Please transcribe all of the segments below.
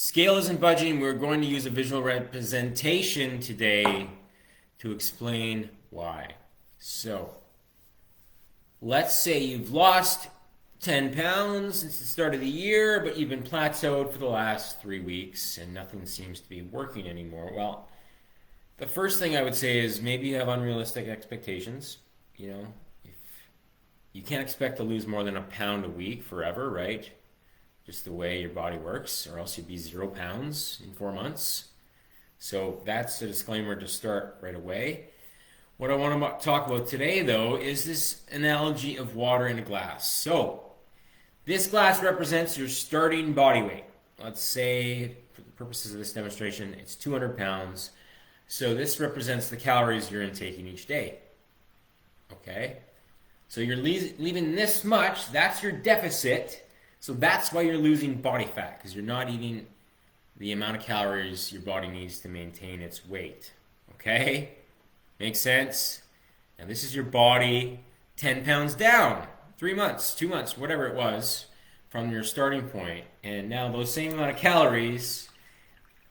Scale isn't budging. We're going to use a visual representation today to explain why. So, let's say you've lost 10 pounds since the start of the year, but you've been plateaued for the last 3 weeks and nothing seems to be working anymore. Well, the first thing I would say is maybe you have unrealistic expectations. If you can't expect to lose more than a pound a week forever, right? Just the way your body works, or else you'd be 0 pounds in 4 months. So that's a disclaimer to start right away. What I want to talk about today, though, is this analogy of water in a glass. So this glass represents your starting body weight. Let's say, for the purposes of this demonstration, it's 200 pounds. So this represents the calories you're intaking each day. Okay? So you're leaving this much, that's your deficit. So that's why you're losing body fat, because you're not eating the amount of calories your body needs to maintain its weight. Okay? Makes sense? Now this is your body 10 pounds down, 3 months, 2 months, whatever it was, from your starting point. And now those same amount of calories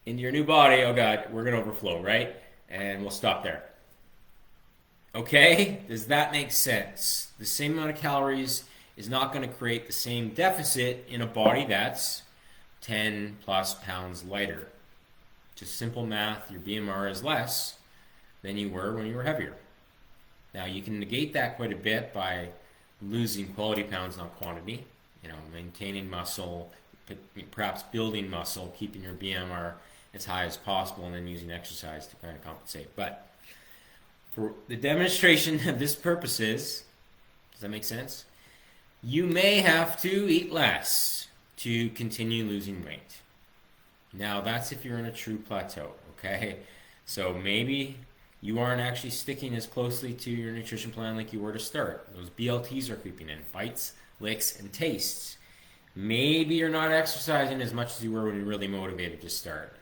into your new body, oh God, we're going to overflow, right? And we'll stop there. Okay? Does that make sense? The same amount of calories is not going to create the same deficit in a body that's 10 plus pounds lighter. Just simple math, your BMR is less than you were when you were heavier. Now you can negate that quite a bit by losing quality pounds, not quantity. Maintaining muscle, perhaps building muscle, keeping your BMR as high as possible, and then using exercise to kind of compensate. But for the demonstration of this purposes, does that make sense? You may have to eat less to continue losing weight. Now that's if you're in a true plateau, okay? So maybe you aren't actually sticking as closely to your nutrition plan like you were to start. Those BLTs are creeping in, bites, licks, and tastes. Maybe you're not exercising as much as you were when you were really motivated to start.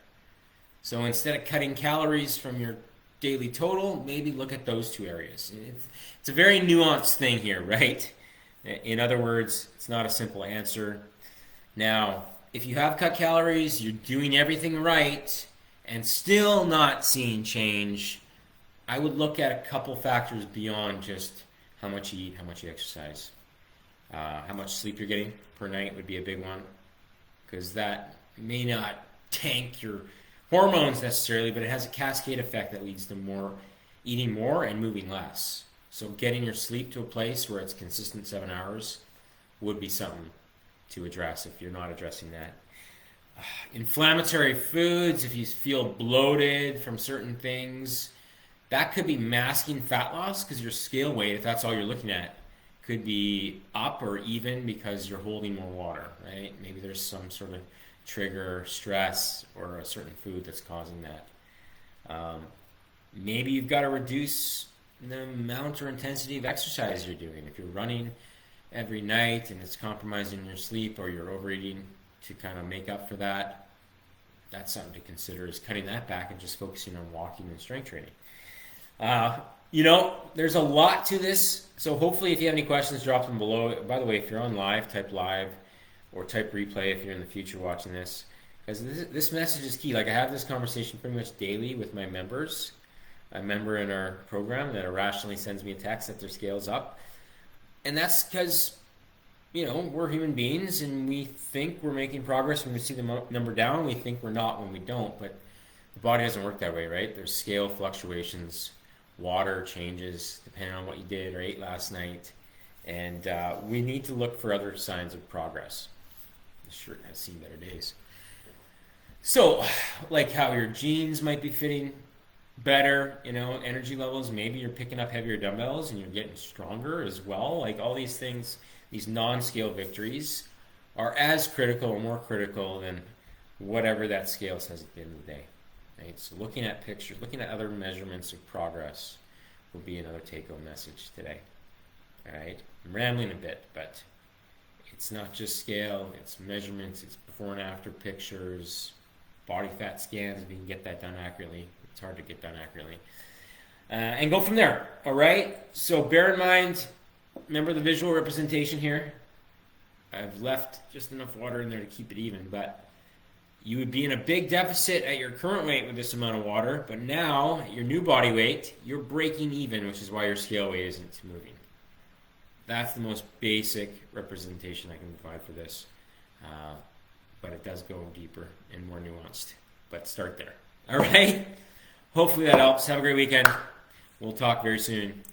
So instead of cutting calories from your daily total, maybe look at those two areas. It's a very nuanced thing here, right? In other words, it's not a simple answer. Now, if you have cut calories, you're doing everything right, and still not seeing change, I would look at a couple factors beyond just how much you eat, how much you exercise. How much sleep you're getting per night would be a big one, because that may not tank your hormones necessarily, but it has a cascade effect that leads to eating more and moving less. So getting your sleep to a place where it's consistent 7 hours would be something to address if you're not addressing that. Inflammatory foods, if you feel bloated from certain things, that could be masking fat loss, because your scale weight, if that's all you're looking at, could be up or even because you're holding more water, right? Maybe there's some sort of trigger, stress, or a certain food that's causing that. Maybe you've got to reduce the amount or intensity of exercise you're doing. If you're running every night and it's compromising your sleep, or you're overeating to kind of make up for that, that's something to consider, is cutting that back and just focusing on walking and strength training. There's a lot to this, so hopefully if you have any questions, drop them below. By the way, if you're on live, type live, or type replay if you're in the future watching this, because this message is key. Like, I have this conversation pretty much daily with my members. A member in our program that irrationally sends me a text that their scale's up, and that's because we're human beings and we think we're making progress when we see the number down. We think we're not when we don't, but the body doesn't work that way, right? There's scale fluctuations, water changes depending on what you did or ate last night, and we need to look for other signs of progress. This shirt has seen better days. So, like how your jeans might be fitting better, energy levels, maybe you're picking up heavier dumbbells and you're getting stronger as well. Like, all these things, these non-scale victories are as critical or more critical than whatever that scale says at the end of the day. Right? So looking at pictures, looking at other measurements of progress will be another take-home message today. All right? I'm rambling a bit, but it's not just scale, it's measurements, it's before and after pictures, body fat scans, if you can get that done accurately. It's hard to get done accurately. And go from there, all right? So bear in mind, remember the visual representation here? I've left just enough water in there to keep it even, but you would be in a big deficit at your current weight with this amount of water, but now at your new body weight, you're breaking even, which is why your scale weight isn't moving. That's the most basic representation I can provide for this. But it does go deeper and more nuanced. But start there. All right? Hopefully that helps. Have a great weekend. We'll talk very soon.